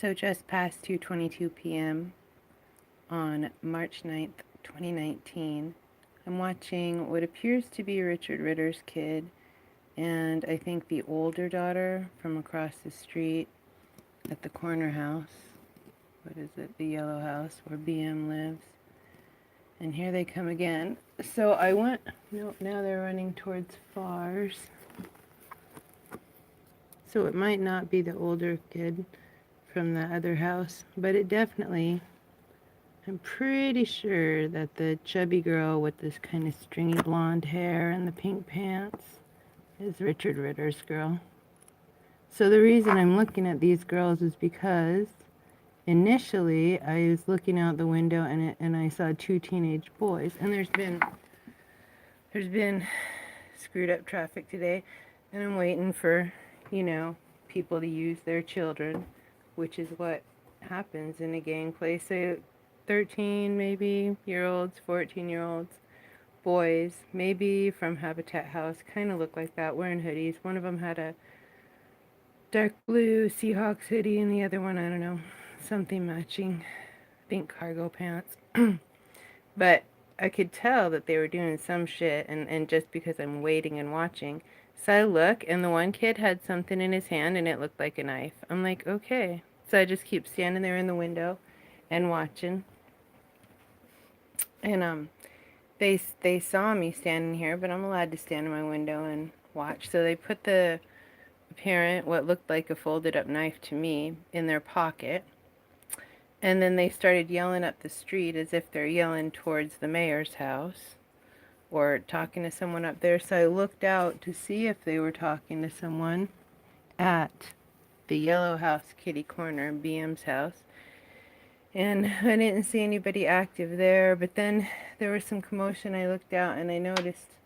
So just past 2:22 p.m. on March 9th, 2019, I'm watching what appears to be Richard Ritter's kid and I think the older daughter from across the street at the corner house. What is it? The yellow house where BM lives. And here they come again. So I went, no, now they're running towards Fars. So it might not be the older kid from the other house, but it definitely, I'm pretty sure that the chubby girl with this kind of stringy blonde hair and the pink pants is Richard Ritter's girl. So the reason I'm looking at these girls is because initially I was looking out the window and I saw two teenage boys, and there's been screwed up traffic today, and I'm waiting for, people to use their children, which is what happens in a gang place. So 13 maybe year olds, 14-year-olds, boys, maybe from Habitat House, kind of look like that, wearing hoodies. One of them had a dark blue Seahawks hoodie, and the other one, I don't know, something matching, I think cargo pants. But I could tell that they were doing some shit, and just because I'm waiting and watching. So I look, and the one kid had something in his hand, and it looked like a knife. I'm like, okay. So I just keep standing there in the window and watching. And they saw me standing here, but I'm allowed to stand in my window and watch. So they put the parent, what looked like a folded up knife to me, in their pocket. And then they started yelling up the street as if they're yelling towards the mayor's house or talking to someone up there. So I looked out to see if they were talking to someone at the yellow house kitty corner, BM's house. And I didn't see anybody active there, but then there was some commotion. I looked out and I noticed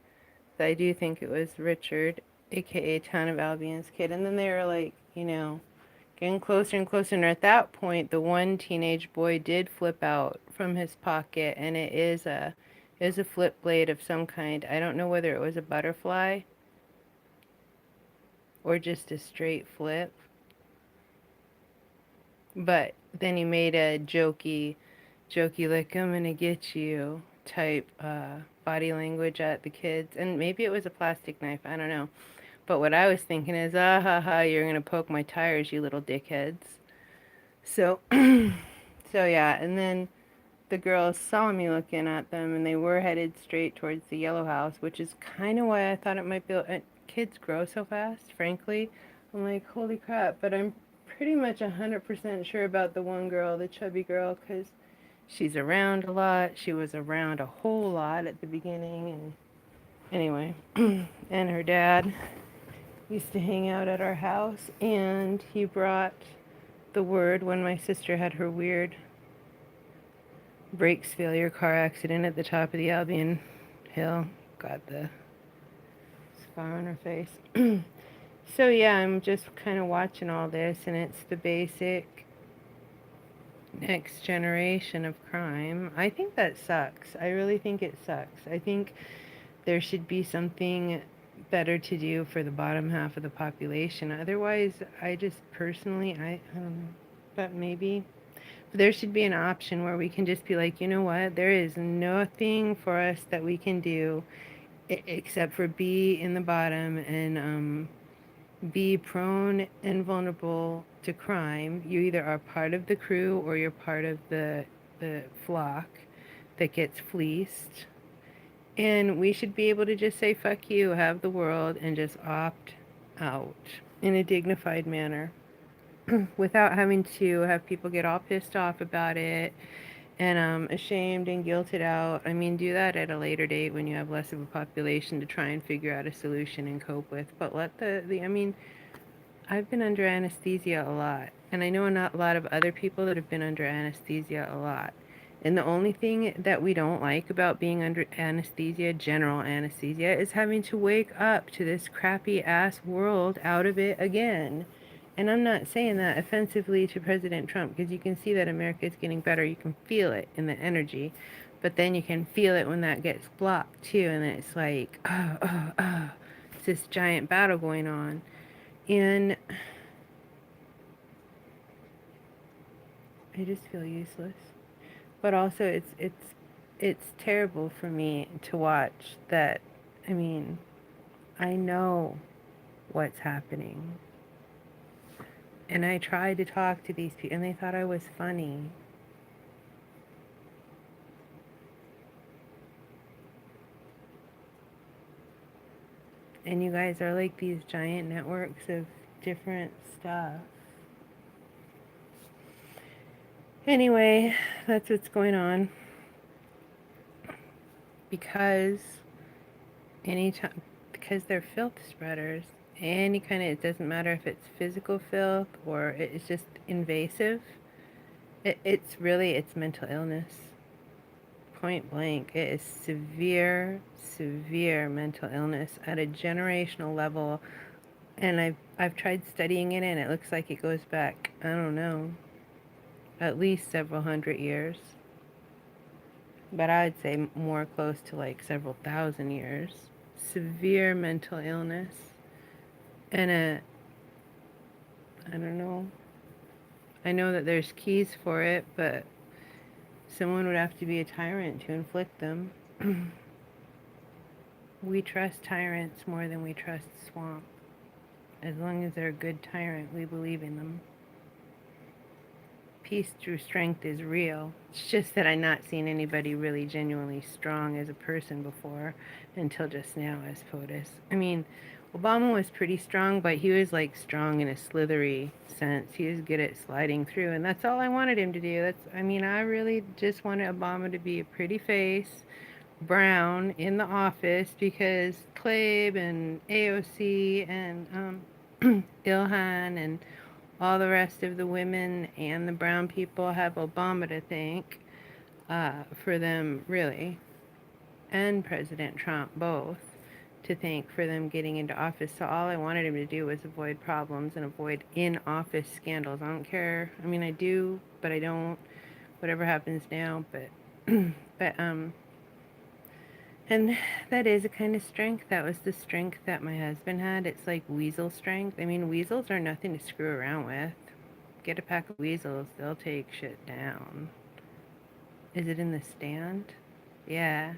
that I do think it was Richard, aka Town of Albion's kid. And then they were like, getting closer and closer. And at that point, the one teenage boy did flip out from his pocket, and it is a flip blade of some kind. I don't know whether it was a butterfly or just a straight flip. But then he made a jokey like, I'm gonna get you type body language at the kids. And maybe it was a plastic knife, I don't know. But what I was thinking is, ah ha ha, you're gonna poke my tires, you little dickheads. So, so yeah, and then the girls saw me looking at them, and they were headed straight towards the yellow house, which is kind of why I thought it might be. Kids grow so fast, frankly. I'm like, holy crap, but I'm pretty much 100% sure about the one girl, the chubby girl, because she's around a lot. She was around a whole lot at the beginning, and anyway, and her dad used to hang out at our house, and he brought the word when my sister had her weird brakes failure car accident at the top of the Albion Hill. Got the scar on her face. So yeah, I'm just kind of watching all this, and it's the basic next generation of crime. I think that sucks. I really think it sucks. I think there should be something better to do for the bottom half of the population. Otherwise, I just personally, I don't know, but maybe there should be an option where we can just be like, you know what, there is nothing for us that we can do except for be in the bottom and be prone and vulnerable to crime. You either are part of the crew or you're part of the flock that gets fleeced. And we should be able to just say, fuck you, have the world, and just opt out in a dignified manner without having to have people get all pissed off about it and ashamed and guilted out. I mean, do that at a later date when you have less of a population to try and figure out a solution and cope with. But let I mean, I've been under anesthesia a lot, and I know a lot of other people that have been under anesthesia a lot. And the only thing that we don't like about being under anesthesia, general anesthesia, is having to wake up to this crappy ass world out of it again. And I'm not saying that offensively to President Trump, because you can see that America is getting better. You can feel it in the energy. But then you can feel it when that gets blocked too, and it's like, it's this giant battle going on. And I just feel useless. But also it's terrible for me to watch that. I mean, I know what's happening. And I tried to talk to these people and they thought I was funny. And you guys are like these giant networks of different stuff. Anyway, that's what's going on. Because anytime, because they're filth spreaders, any kind of, it doesn't matter if it's physical filth or it's just invasive. It's mental illness. Point blank. It is severe, severe mental illness at a generational level. And I've tried studying it and it looks like it goes back, I don't know, at least several hundred years. But I'd say more close to like several thousand years. Severe mental illness. And I don't know. I know that there's keys for it, but someone would have to be a tyrant to inflict them. We trust tyrants more than we trust swamp. As long as they're a good tyrant, we believe in them. Peace through strength is real. It's just that I've not seen anybody really genuinely strong as a person before until just now as POTUS. I mean, Obama was pretty strong, but he was like strong in a slithery sense. He was good at sliding through, and that's all I wanted him to do. I mean, I really just wanted Obama to be a pretty face, brown, in the office, because Tlaib and AOC and Ilhan and all the rest of the women and the brown people have Obama to thank for them, really, and President Trump both, to thank for them getting into office. So all I wanted him to do was avoid problems and avoid in-office scandals. I don't care. I mean, I do, but I don't. Whatever happens now, but but and that is a kind of strength. That was the strength that my husband had. It's like weasel strength. I mean, weasels are nothing to screw around with. Get a pack of weasels, they'll take shit down. Is it in the stand? Yeah.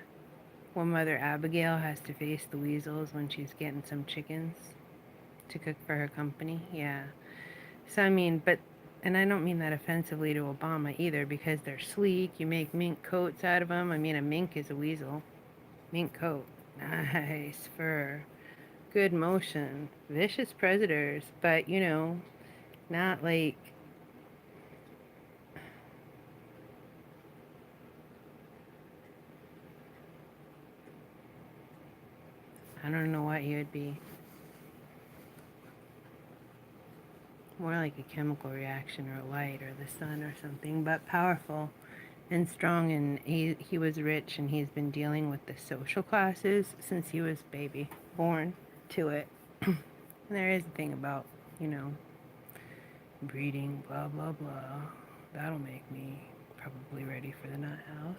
When Mother Abigail has to face the weasels when she's getting some chickens to cook for her company. Yeah. So, I mean, but, and I don't mean that offensively to Obama either, because they're sleek. You make mink coats out of them. I mean, a mink is a weasel. Mink coat. Nice fur. Good motion. Vicious predators, but, you know, not like, I don't know what he would be. More like a chemical reaction or light or the sun or something, but powerful and strong. And he was rich, and he's been dealing with the social classes since he was baby, born to it. And there is a thing about, you know, breeding, blah, blah, blah. That'll make me probably ready for the nut house,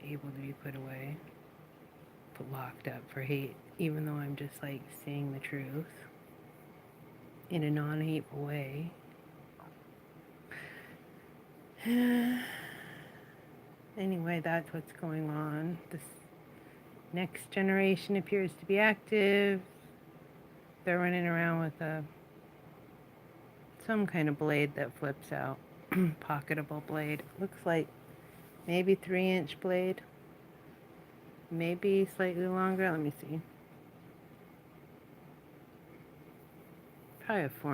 able to be put away, put locked up for hate, even though I'm just like saying the truth in a non-hateful way. Anyway, that's what's going on. This next generation appears to be active. They're running around with some kind of blade that flips out. Pocketable blade. Looks like maybe 3-inch blade. Maybe slightly longer. Let me see. Probably a 4